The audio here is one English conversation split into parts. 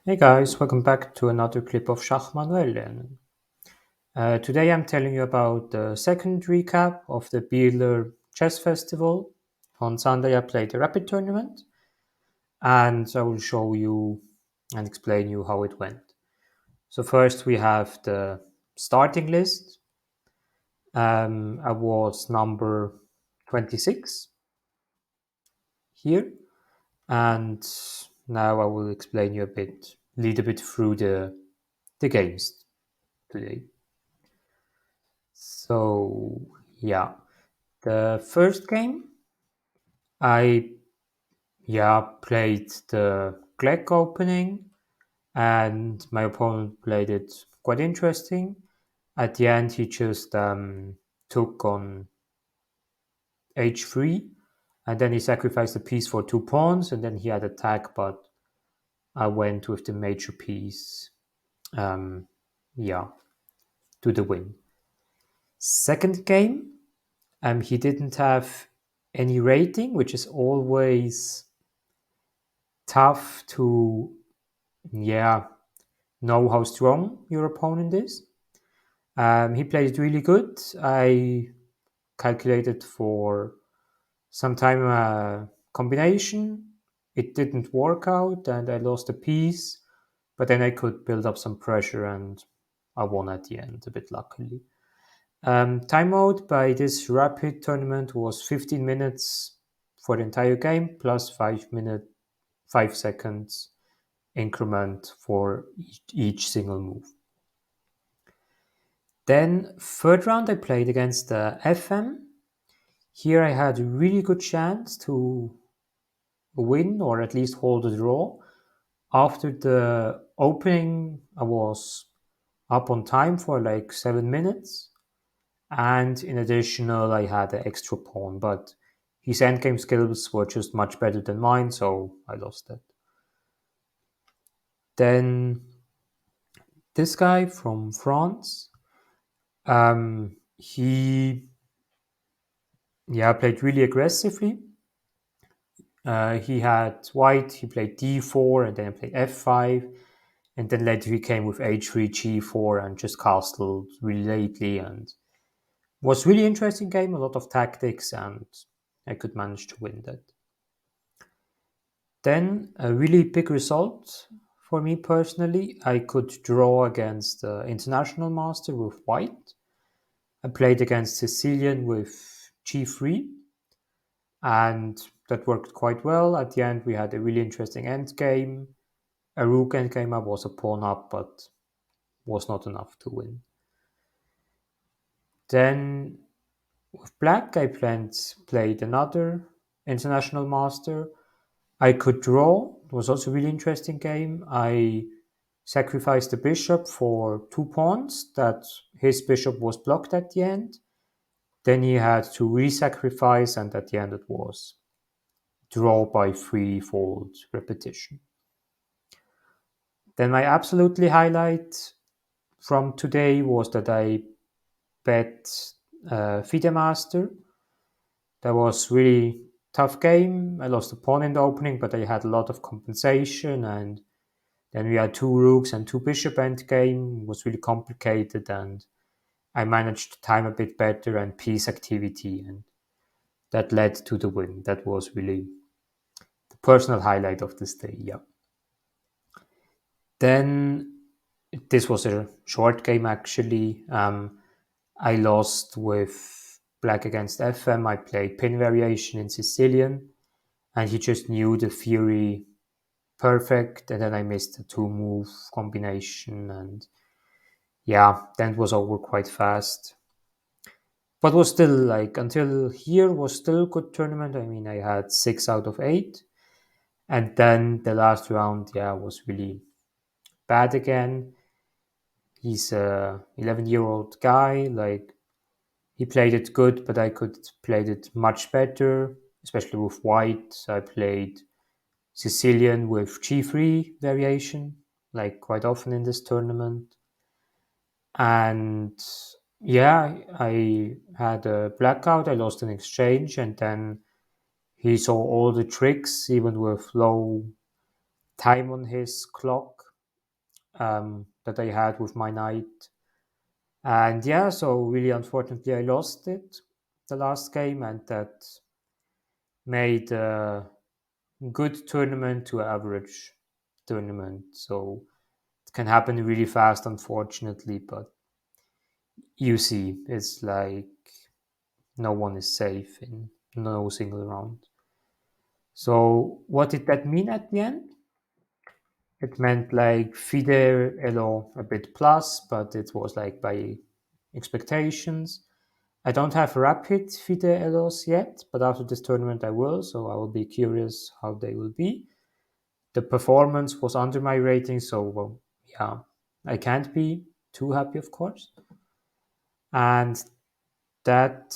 Hey guys, welcome back to another clip of Schach-manuel-lernen. Today I'm telling you about the second recap of the Bieler Chess Festival. On Sunday I played the Rapid Tournament and I will show you and explain you how it went. So first we have the starting list. I was number 26 here, and now I will explain you lead a bit through the games today. So, yeah, the first game I played the Gleck opening, and my opponent played it quite interesting. At the end, he just took on h3, and then he sacrificed a piece for 2 pawns, and then he had attack, but I went with the major piece, um, yeah, to the win. Second game, he didn't have any rating, which is always tough to, yeah, know how strong your opponent is. He played really good. I calculated for some time a combination. It didn't work out, and I lost a piece. But then I could build up some pressure, and I won at the end, a bit luckily. Timeout by this rapid tournament was 15 minutes for the entire game, plus 5 seconds increment for each single move. Then third round I played against the FM. Here I had a really good chance to win or at least hold a draw. After the opening, I was up on time for like 7 minutes. And in additional, I had an extra pawn, but his endgame skills were just much better than mine, so I lost that. Then this guy from France, he played really aggressively. He had white, he played d4, and then he played f5, and then later he came with h3, g4, and just castled really lately, and was really interesting game, a lot of tactics, and I could manage to win that. Then a really big result for me personally, I could draw against the international master with white. I played against Sicilian with g3, and that worked quite well. At the end, we had a really interesting endgame. A rook endgame up was a pawn up, but was not enough to win. Then with black, I played another international master. I could draw. It was also a really interesting game. I sacrificed the bishop for 2 pawns. That his bishop was blocked at the end. Then he had to re-sacrifice, and at the end it was draw by threefold repetition. Then my absolutely highlight from today was that I bet FIDE Master. That was really tough game. I lost a pawn in the opening, but I had a lot of compensation, and then we had 2 rooks and 2 bishop endgame. It was really complicated, and I managed to time a bit better and piece activity, and that led to the win. That was really the personal highlight of this day. Yeah. Then this was a short game actually. I lost with black against FM. I played pin variation in Sicilian, and he just knew the theory perfect, and then I missed a 2-move combination, and then it was over quite fast. But was still like until here was still a good tournament. I mean, I had 6 out of 8, and then the last round, was really bad again. He's a 11-year-old guy. Like he played it good, but I could played it much better, especially with white. I played Sicilian with g3 variation, like quite often in this tournament. And I had a blackout. I lost an exchange, and then he saw all the tricks, even with low time on his clock. that I had with my knight. And yeah, so really unfortunately I lost it the last game, and that made a good tournament to average tournament. So it can happen really fast, unfortunately, but you see, it's like no one is safe in no single round. So what did that mean at the end? It meant like FIDE elo a bit plus, but it was like by expectations. I don't have rapid FIDE elos yet, but after this tournament I will, so I will be curious how they will be. The performance was under my rating, so well, yeah, I can't be too happy, of course. And that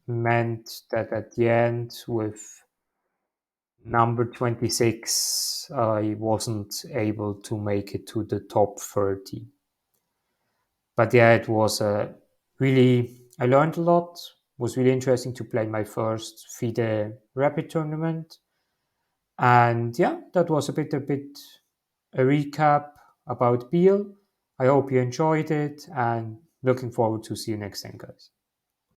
meant that at the end, with number 26, I wasn't able to make it to the top 30. But yeah, it was I learned a lot. It was really interesting to play my first FIDE Rapid tournament. And yeah, that was a bit a recap about Beal. I hope you enjoyed it and looking forward to see you next time, guys.